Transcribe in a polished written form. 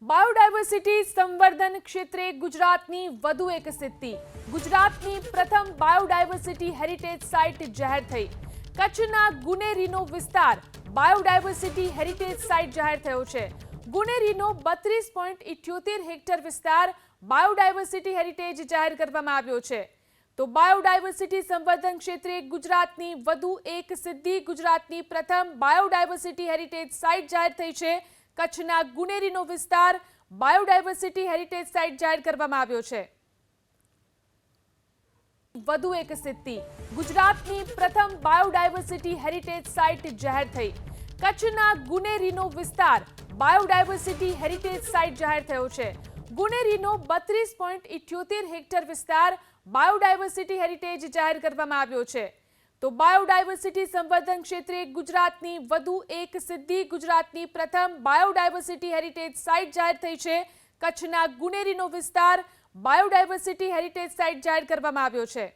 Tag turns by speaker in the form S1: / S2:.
S1: Biodiversity સંવર્ધન ક્ષેત્રે ગુજરાતની વધુ એક સિદ્ધિ. ગુજરાતની પ્રથમ બાયોડાયવર્સિટી હેરિટેજ સાઇટ જાહેર થઈ. કચ્છના ગુનેરીનો વિસ્તાર બાયોડાયવર્સિટી હેરિટેજ સાઇટ જાહેર થયો છે. ગુનેરીનો 32.78 હેક્ટર વિસ્તાર બાયોડાયવર્સિટી હેરિટેજ જાહેર કરવામાં આવ્યો છે. તો બાયોડાયવર્સિટી સંવર્ધન ક્ષેત્રે ગુજરાતની વધુ એક સિદ્ધિ. ગુજરાતની પ્રથમ બાયોડાયવર્સિટી હેરિટેજ સાઇટ જાહેર થઈ છે. કચ્છના ગુનેરીનો વિસ્તાર બાયોડાયવર્સિટી હેરિટેજ સાઇટ જાહેર કરવામાં આવ્યો છે. વધુ એક સિદ્ધિ. ગુજરાતની પ્રથમ બાયોડાયવર્સિટી હેરિટેજ સાઇટ જાહેર થઈ. કચ્છના ગુનેરીનો વિસ્તાર બાયોડાયવર્સિટી હેરિટેજ સાઇટ જાહેર થયો છે. ગુનેરીનો 32.78 હેક્ટર વિસ્તાર બાયોડાયવર્સિટી હેરિટેજ જાહેર કરવામાં આવ્યો છે. તો બાયોડાયવર્સિટી સંવર્ધન ક્ષેત્રે ગુજરાતની વધુ એક સિદ્ધિ. ગુજરાતની પ્રથમ બાયોડાયવર્સિટી હેરિટેજ સાઇટ જાહેર થઈ છે. કચ્છના ગુનેરીનો વિસ્તાર બાયોડાયવર્સિટી હેરિટેજ સાઇટ જાહેર કરવામાં આવ્યો છે.